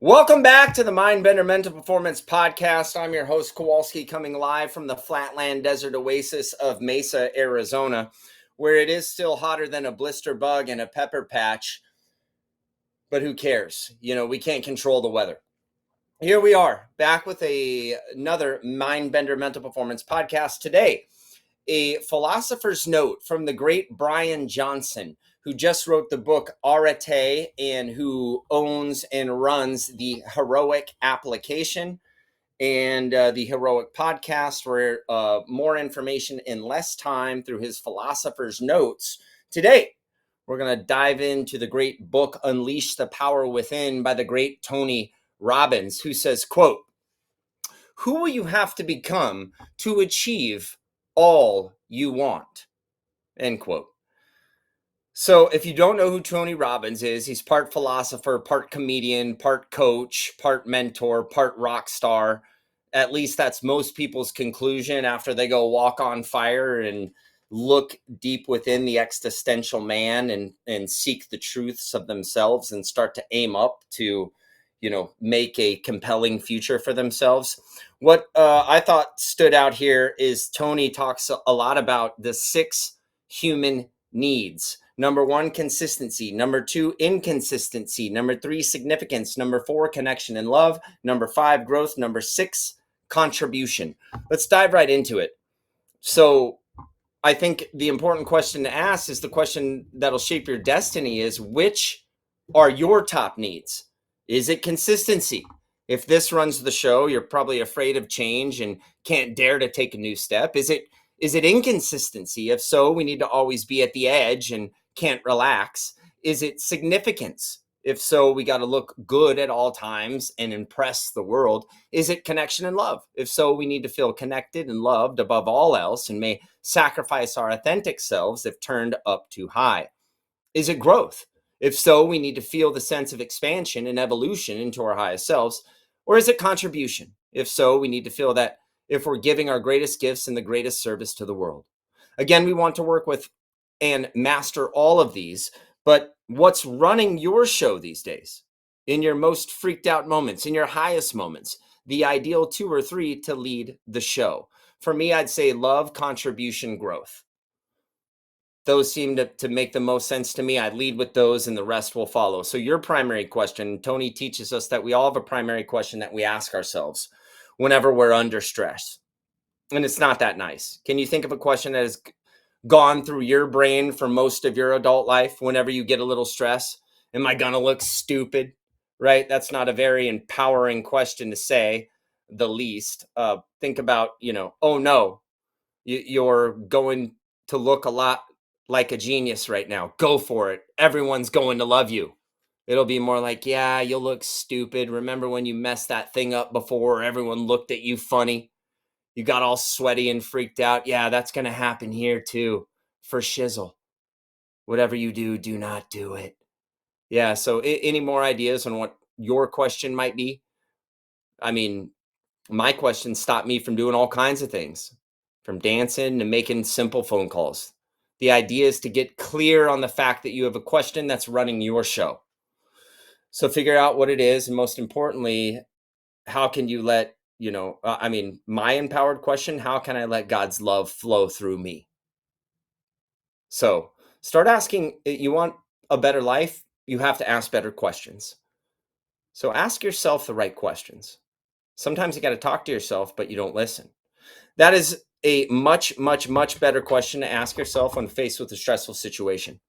Welcome back to the Mindbender Mental Performance Podcast. I'm your host, Kowalski, coming live from the flatland desert oasis of Mesa, Arizona, where it is still hotter than a blister bug and a pepper patch. But who cares? We can't control the weather. Here we are, back with another Mindbender Mental Performance Podcast today. A philosopher's note from the great Brian Johnson, who just wrote the book Arete and who owns and runs the Heroic application and the Heroic podcast, where more information in less time through his philosopher's notes. Today, we're going to dive into the great book Unleash the Power Within by the great Tony Robbins, who says, quote, "Who will you have to become to achieve all you want?" End quote. So if you don't know who Tony Robbins is, he's part philosopher, part comedian, part coach, part mentor, part rock star. At least that's most people's conclusion after they go walk on fire and look deep within the existential man and seek the truths of themselves and start to aim up to, make a compelling future for themselves. What I thought stood out here is Tony talks a lot about the 6 human needs. Number 1, consistency. Number 2, inconsistency. Number 3, significance. Number 4, connection and love. Number 5, growth. Number 6, contribution. Let's dive right into it. So I think the important question to ask is the question that'll shape your destiny is, which are your top needs? Is it consistency? If this runs the show, you're probably afraid of change and can't dare to take a new step. Is it inconsistency? If so, we need to always be at the edge and can't relax. Is it significance? If so, we got to look good at all times and impress the world. Is it connection and love? If so, we need to feel connected and loved above all else and may sacrifice our authentic selves if turned up too high. Is it growth? If so, we need to feel the sense of expansion and evolution into our highest selves. Or is it contribution? If so, we need to feel that if we're giving our greatest gifts and the greatest service to the world. Again, we want to work with and master all of these, but what's running your show these days? In your most freaked out moments, in your highest moments, the ideal 2 or 3 to lead the show. For me, I'd say love, contribution, growth. Those seem to make the most sense to me. I lead with those and the rest will follow. So your primary question, Tony teaches us that we all have a primary question that we ask ourselves whenever we're under stress. And it's not that nice. Can you think of a question that has gone through your brain for most of your adult life whenever you get a little stress? Am I going to look stupid? Right? That's not a very empowering question to say, the least. Think about, oh no, you're going to look a lot like a genius right now. Go for it. Everyone's going to love you. It'll be more like, yeah, you'll look stupid. Remember when you messed that thing up before? Everyone looked at you funny. You got all sweaty and freaked out. Yeah, that's going to happen here too, for shizzle. Whatever you do, do not do it. Yeah, so any more ideas on what your question might be? I mean, my question stopped me from doing all kinds of things, from dancing to making simple phone calls. The idea is to get clear on the fact that you have a question that's running your show. So figure out what it is. And most importantly, how can you let, my empowered question, how can I let God's love flow through me? So start asking. You want a better life? You have to ask better questions. So ask yourself the right questions. Sometimes you got to talk to yourself, but you don't listen. That is a much, much, much better question to ask yourself when faced with a stressful situation.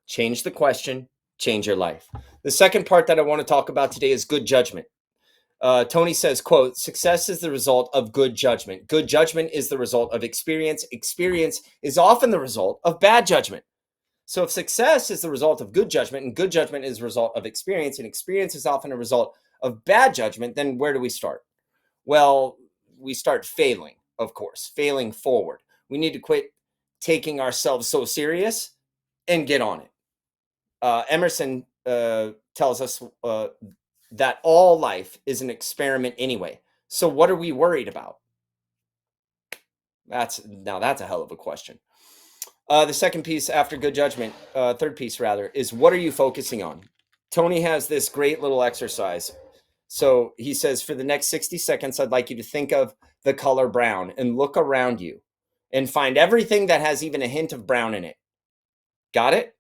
Change the question, change your life. The second part that I want to talk about today is good judgment. Tony says, quote, "Success is the result of good judgment. Good judgment is the result of experience. Experience is often the result of bad judgment." So if success is the result of good judgment and good judgment is the result of experience and experience is often a result of bad judgment, then where do we start? Well, we start failing, of course, failing forward. We need to quit taking ourselves so serious and get on it. Emerson tells us that all life is an experiment anyway. So what are we worried about? That's a hell of a question. The second piece after good judgment, third piece rather, is what are you focusing on? Tony has this great little exercise. So he says, for the next 60 seconds, I'd like you to think of the color brown and look around you and find everything that has even a hint of brown in it. Got it?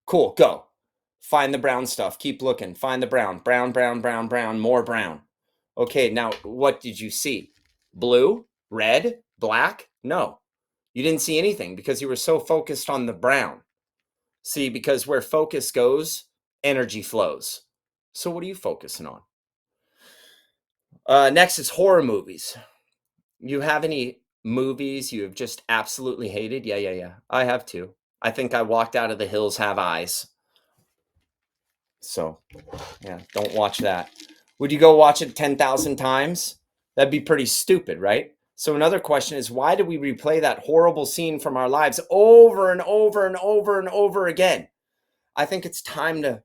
Cool. Go. Find the brown stuff. Keep looking. Find the brown. Brown, brown, brown, brown, more brown. Okay, now what did you see? Blue? Red? Black? No. You didn't see anything because you were so focused on the brown. See, because where focus goes, energy flows. So what are you focusing on? Next is horror movies. You have any movies you have just absolutely hated? Yeah. I have too. I think I walked out of The Hills Have Eyes. So, yeah, don't watch that. Would you go watch it 10,000 times? That'd be pretty stupid, right? So another question is, why do we replay that horrible scene from our lives over and over and over and over again? I think it's time to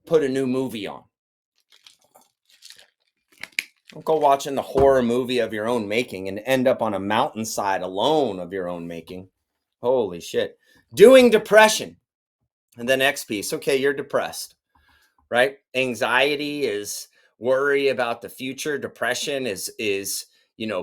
put a new movie on. Don't go watching the horror movie of your own making and end up on a mountainside alone of your own making. Holy shit. Doing depression. And the next piece, okay, you're depressed, right? Anxiety is worry about the future. Depression is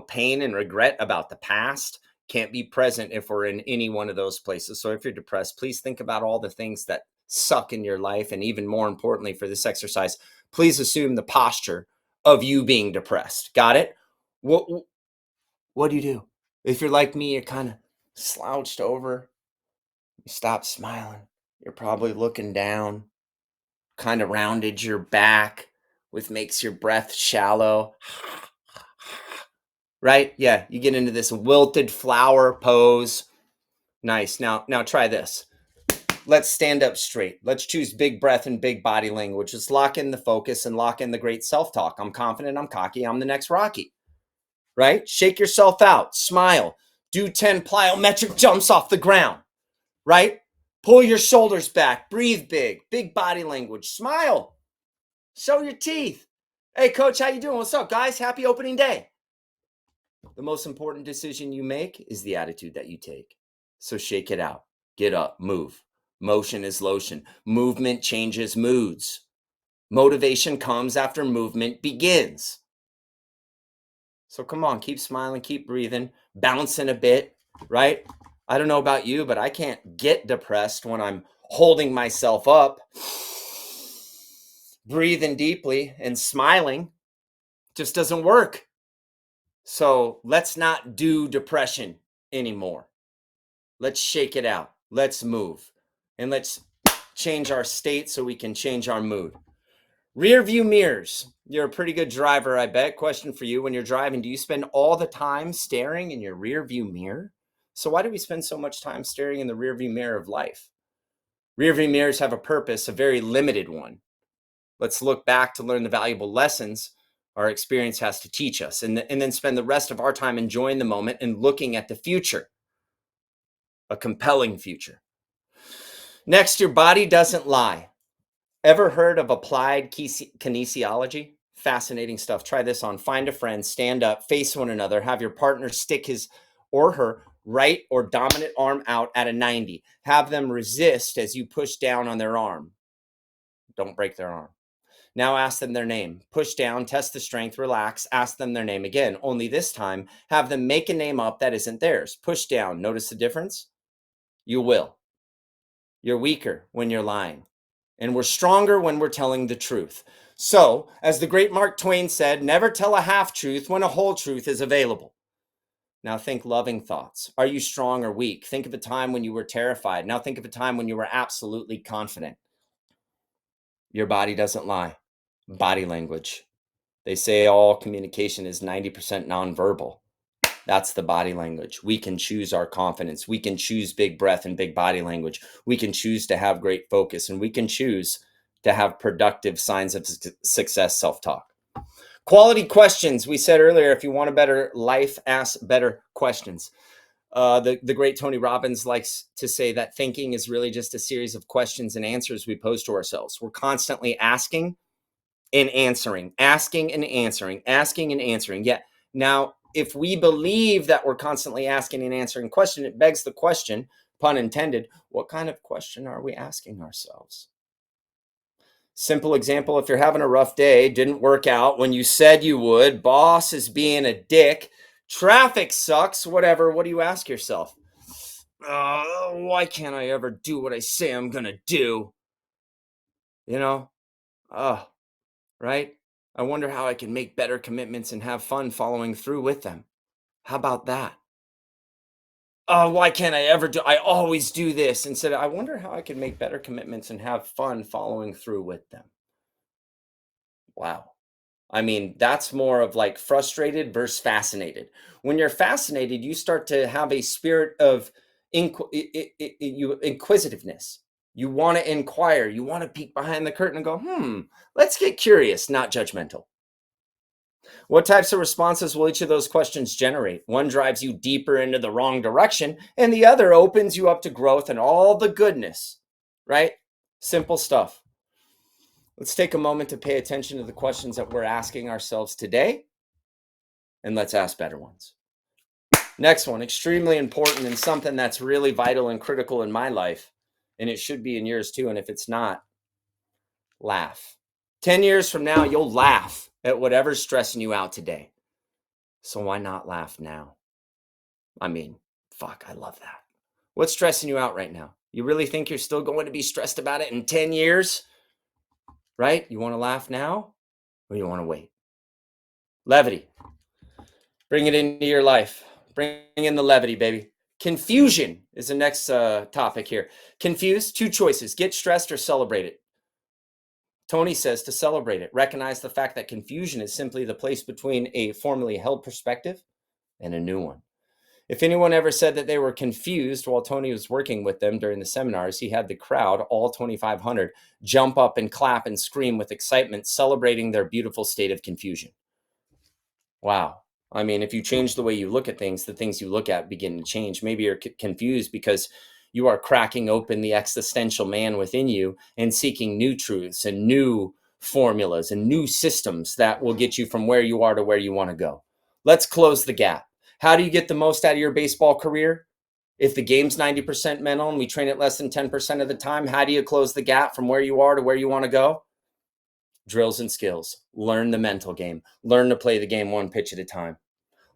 pain and regret about the past. Can't be present if we're in any one of those places. So if you're depressed, please think about all the things that suck in your life. And even more importantly for this exercise, please assume the posture of you being depressed. Got it? What do you do? If you're like me, you're kind of slouched over. You stop smiling. You're probably looking down, kind of rounded your back, which makes your breath shallow. Right? Yeah, you get into this wilted flower pose. Nice. Now try this. Let's stand up straight. Let's choose big breath and big body language. Let's lock in the focus and lock in the great self-talk. I'm confident, I'm cocky, I'm the next Rocky. Right? Shake yourself out. Smile. Do 10 plyometric jumps off the ground. Right? Pull your shoulders back. Breathe big. Big body language. Smile. Show your teeth. Hey, coach, how you doing? What's up, guys? Happy opening day. The most important decision you make is the attitude that you take. So shake it out. Get up. Move. Motion is lotion. Movement changes moods. Motivation comes after movement begins. So come on, keep smiling, keep breathing, bouncing a bit, right? I don't know about you, but I can't get depressed when I'm holding myself up, breathing deeply and smiling. Just doesn't work. So let's not do depression anymore. Let's shake it out. Let's move. And let's change our state so we can change our mood. Rear view mirrors. You're a pretty good driver, I bet. Question for you. When you're driving, do you spend all the time staring in your rear view mirror? So why do we spend so much time staring in the rear view mirror of life? Rear view mirrors have a purpose, a very limited one. Let's look back to learn the valuable lessons our experience has to teach us, and then spend the rest of our time enjoying the moment and looking at the future, a compelling future. Next, your body doesn't lie. Ever heard of applied kinesiology? Fascinating stuff. Try this on. Find a friend, stand up, face one another, have your partner stick his or her right or dominant arm out at a 90. Have them resist as you push down on their arm. Don't break their arm. Now ask them their name. Push down, test the strength, relax, ask them their name again. Only this time, have them make a name up that isn't theirs. Push down. Notice the difference? You will. You're weaker when you're lying. And we're stronger when we're telling the truth. So, as the great Mark Twain said, never tell a half truth when a whole truth is available. Now think loving thoughts. Are you strong or weak? Think of a time when you were terrified. Now think of a time when you were absolutely confident. Your body doesn't lie. Body language. They say all communication is 90% nonverbal. That's the body language. We can choose our confidence. We can choose big breath and big body language. We can choose to have great focus, and we can choose to have productive signs of success self-talk. Quality questions. We said earlier, if you want a better life, ask better questions. The great Tony Robbins likes to say that thinking is really just a series of questions and answers we pose to ourselves. We're constantly asking and answering, asking and answering, asking and answering. Yet now, if we believe that we're constantly asking and answering question, it begs the question, pun intended, what kind of question are we asking ourselves? Simple example, if you're having a rough day, didn't work out when you said you would, boss is being a dick, traffic sucks, whatever, what do you ask yourself? Why can't I ever do what I say I'm going to do? You know, right? I wonder how I can make better commitments and have fun following through with them. How about that? Why can't I ever do? I always do this. Instead, I wonder how I can make better commitments and have fun following through with them. Wow. I mean, that's more of like frustrated versus fascinated. When you're fascinated, you start to have a spirit of inquisitiveness. You want to inquire. You want to peek behind the curtain and go, let's get curious, not judgmental. What types of responses will each of those questions generate? One drives you deeper into the wrong direction, and the other opens you up to growth and all the goodness, right? Simple stuff. Let's take a moment to pay attention to the questions that we're asking ourselves today, and let's ask better ones. Next one, extremely important and something that's really vital and critical in my life, and it should be in yours too, and if it's not, laugh. 10 years from now, you'll laugh at whatever's stressing you out today. So why not laugh now? I mean, fuck, I love that. What's stressing you out right now? You really think you're still going to be stressed about it in 10 years? Right? You want to laugh now or you want to wait? Levity. Bring it into your life. Bring in the levity, baby. Confusion is the next topic here. Confused, two choices. Get stressed or celebrate it. Tony says to celebrate it. Recognize the fact that confusion is simply the place between a formerly held perspective and a new one. If anyone ever said that they were confused while Tony was working with them during the seminars, he had the crowd, all 2,500, jump up and clap and scream with excitement, celebrating their beautiful state of confusion. Wow. I mean, if you change the way you look at things, the things you look at begin to change. Maybe you're confused because you are cracking open the existential man within you and seeking new truths and new formulas and new systems that will get you from where you are to where you want to go. Let's close the gap. How do you get the most out of your baseball career? If the game's 90% mental and we train it less than 10% of the time, how do you close the gap from where you are to where you want to go? Drills and skills. Learn the mental game. Learn to play the game one pitch at a time.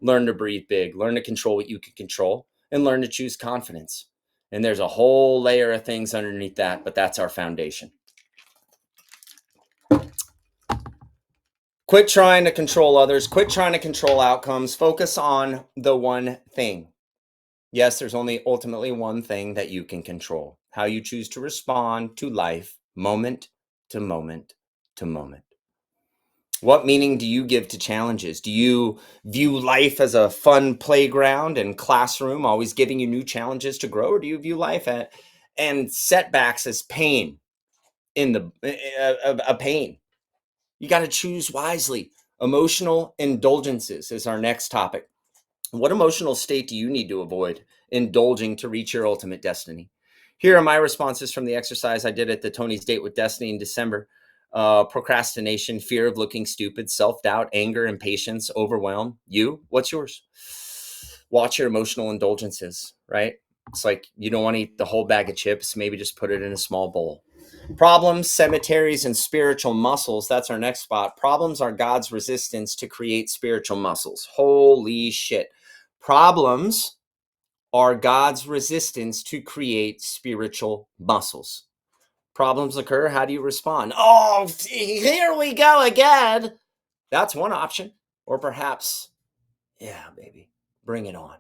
Learn to breathe big. Learn to control what you can control and learn to choose confidence. And there's a whole layer of things underneath that, but that's our foundation. Quit trying to control others. Quit trying to control outcomes. Focus on the one thing. Yes, there's only ultimately one thing that you can control. How you choose to respond to life, moment to moment to moment. What meaning do you give to challenges? Do you view life as a fun playground and classroom, always giving you new challenges to grow? Or do you view life and setbacks as pain a pain? You got to choose wisely. Emotional indulgences is our next topic. What emotional state do you need to avoid indulging to reach your ultimate destiny? Here are my responses from the exercise I did at the Tony's Date with Destiny in December. Procrastination, fear of looking stupid, self-doubt, anger, impatience, overwhelm. You, what's yours? Watch your emotional indulgences, right? It's like you don't want to eat the whole bag of chips. Maybe just put it in a small bowl. Problems, cemeteries, and spiritual muscles. That's our next spot. Problems are God's resistance to create spiritual muscles. Holy shit. Problems are God's resistance to create spiritual muscles. Problems occur. How do you respond? Oh, here we go again. That's one option. Or perhaps, yeah, baby, bring it on.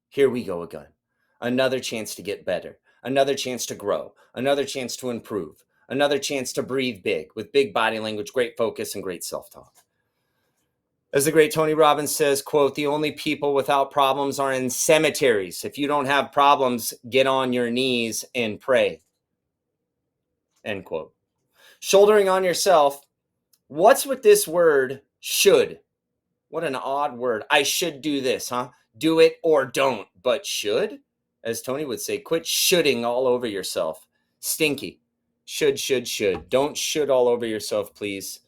Here we go again. Another chance to get better. Another chance to grow. Another chance to improve. Another chance to breathe big with big body language, great focus, and great self-talk. As the great Tony Robbins says, quote, the only people without problems are in cemeteries. If you don't have problems, get on your knees and pray. End quote. Shouldering on yourself. What's with this word should? What an odd word. I should do this, huh? Do it or don't. But should? As Tony would say, quit shoulding all over yourself. Stinky. Should. Don't should all over yourself, please.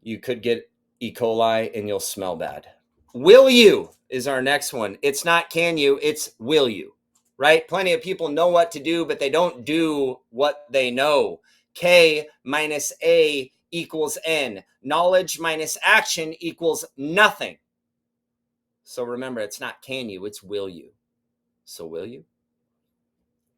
You could get E. coli and you'll smell bad. Will you is our next one. It's not can you, it's will you, right? Plenty of people know what to do, but they don't do what they know. K minus A equals N. Knowledge minus action equals nothing. So remember, it's not can you, it's will you. So will you?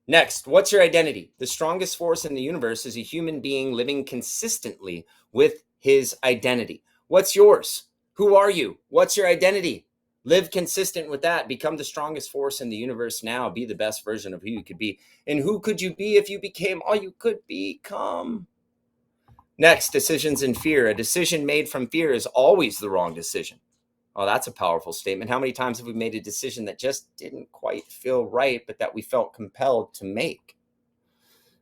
Next, what's your identity? The strongest force in the universe is a human being living consistently with his identity. What's yours? Who are you? What's your identity? Live consistent with that. Become the strongest force in the universe now. Be the best version of who you could be. And who could you be if you became all you could become? Next, decisions in fear. A decision made from fear is always the wrong decision. Oh, that's a powerful statement. How many times have we made a decision that just didn't quite feel right, but that we felt compelled to make?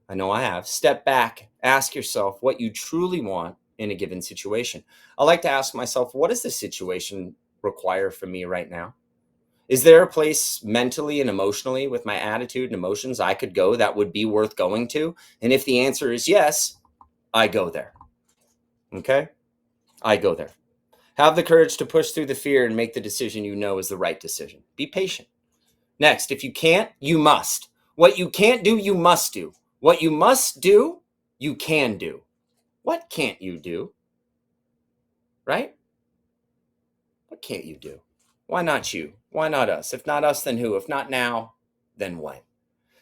I know I have. Step back, ask yourself what you truly want in a given situation. I like to ask myself, what does the situation require from me right now? Is there a place mentally and emotionally with my attitude and emotions I could go that would be worth going to? And if the answer is yes, I go there. Okay? I go there. Have the courage to push through the fear and make the decision you know is the right decision. Be patient. Next, if you can't, you must. What you can't do, you must do. What you must do, you can do. What can't you do? Right? What can't you do? Why not you? Why not us? If not us, then who? If not now, then when?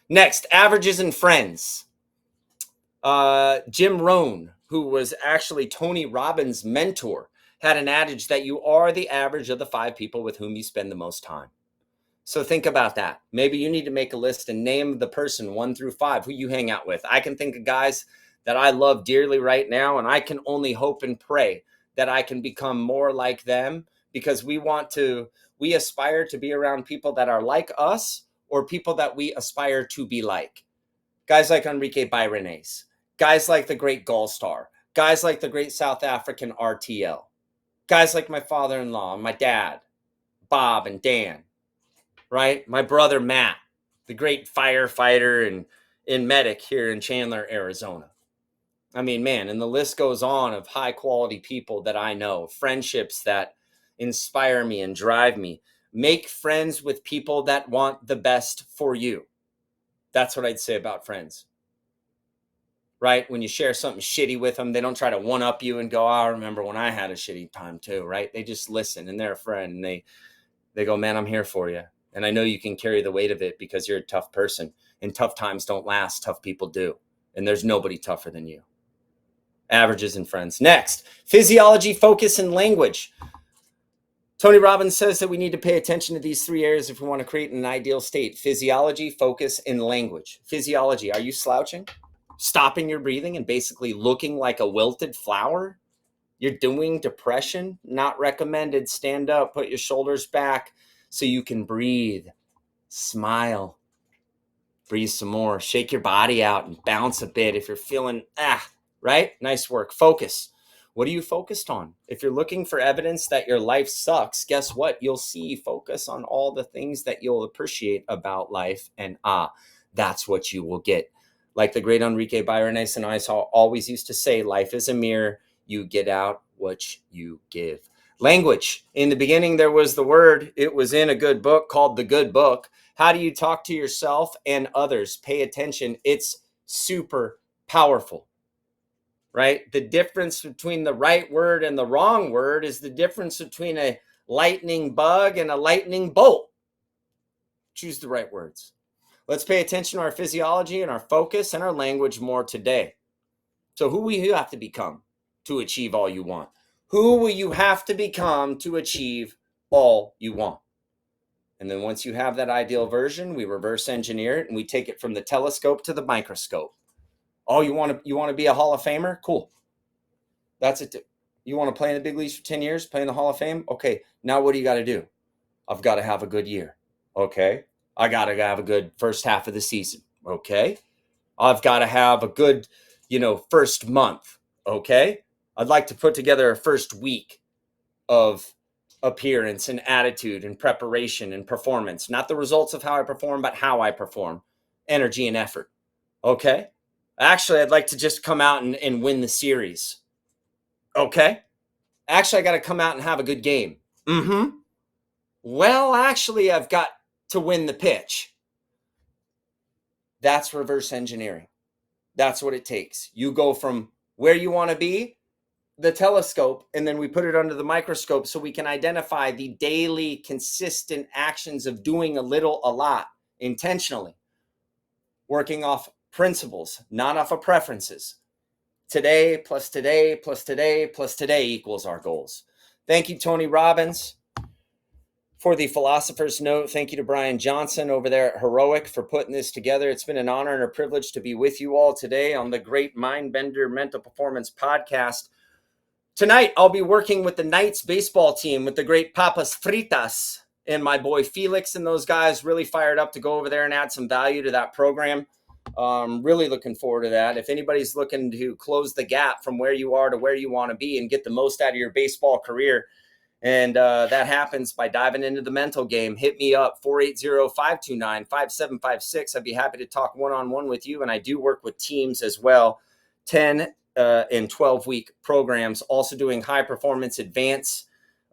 Next, averages and friends. Jim Rohn, who was actually Tony Robbins' mentor, had an adage that you are the average of the 5 people with whom you spend the most time. So think about that. Maybe you need to make a list and name the person 1 through 5 who you hang out with. I can think of guys that I love dearly right now, and I can only hope and pray that I can become more like them, because we aspire to be around people that are like us or people that we aspire to be like. Guys like Enrique Byronese, guys like the great Gallstar, guys like the great South African RTL, guys like my father-in-law and my dad, Bob and Dan, right? My brother, Matt, the great firefighter and medic here in Chandler, Arizona. I mean, man, and the list goes on of high quality people that I know, friendships that inspire me and drive me. Make friends with people that want the best for you. That's what I'd say about friends. Right? When you share something shitty with them, they don't try to one up you and go, oh, I remember when I had a shitty time too, right? They just listen, and they're a friend, and they go, man, I'm here for you. And I know you can carry the weight of it because you're a tough person, and tough times don't last. Tough people do. And there's nobody tougher than you. Averages and friends. Next, physiology, focus, and language. Tony Robbins says that we need to pay attention to these 3 areas if we want to create an ideal state: physiology, focus, and language. Physiology, are you slouching? Stopping your breathing and basically looking like a wilted flower? You're doing depression? Not recommended. Stand up, put your shoulders back so you can breathe. Smile. Breathe some more. Shake your body out and bounce a bit if you're feeling, right? Nice work. Focus. What are you focused on? If you're looking for evidence that your life sucks, guess what? You'll see. Focus on all the things that you'll appreciate about life, and that's what you will get. Like the great Enrique Byronese and I always used to say, life is a mirror. You get out what you give. Language. In the beginning, there was the word. It was in a good book called The Good Book. How do you talk to yourself and others? Pay attention. It's super powerful, right? The difference between the right word and the wrong word is the difference between a lightning bug and a lightning bolt. Choose the right words. Let's pay attention to our physiology and our focus and our language more today. So who will you have to become to achieve all you want? Who will you have to become to achieve all you want? And then once you have that ideal version, we reverse engineer it and we take it from the telescope to the microscope. Oh, you want to be a Hall of Famer? Cool. That's it. You want to play in the big leagues for 10 years, play in the Hall of Fame? Okay, now what do you got to do? I've got to have a good year. Okay. I got to have a good first half of the season. Okay. I've got to have a good, first month. Okay. I'd like to put together a first week of appearance and attitude and preparation and performance. Not the results of how I perform, but how I perform. Energy and effort. Okay. Actually, I'd like to just come out and win the series. Okay. Actually, I got to come out and have a good game. Well, actually, I've got to win the pitch. That's reverse engineering. That's what it takes. You go from where you want to be, the telescope, and then we put it under the microscope so we can identify the daily consistent actions of doing a little, a lot, intentionally, working off principles, not off of preferences. Today plus today plus today plus today equals our goals. Thank you, Tony Robbins, for the philosopher's note. Thank you to Brian Johnson over there at Heroic for putting this together. It's been an honor and a privilege to be with you all today on the great Mindbender Mental Performance Podcast. Tonight, I'll be working with the Knights baseball team with the great Papas Fritas and my boy Felix and those guys. Really fired up to go over there and add some value to that program. Really looking forward to that. If anybody's looking to close the gap from where you are to where you want to be and get the most out of your baseball career, and that happens by diving into the mental game, hit me up, 480-529-5756. I'd be happy to talk one-on-one with you, and I do work with teams as well, 10 and 12-week programs, also doing high-performance advance,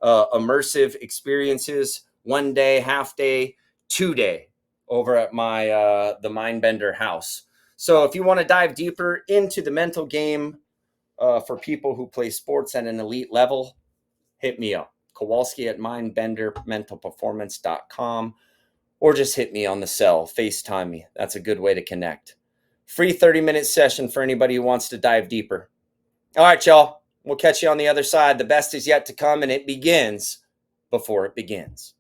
immersive experiences, 1 day, half day, 2 day over at my the Mindbender house. So if you want to dive deeper into the mental game for people who play sports at an elite level, hit me up, Kowalski at mindbendermentalperformance.com, or just hit me on the cell, FaceTime me. That's a good way to connect. Free 30-minute session for anybody who wants to dive deeper. All right, y'all. We'll catch you on the other side. The best is yet to come, and it begins before it begins.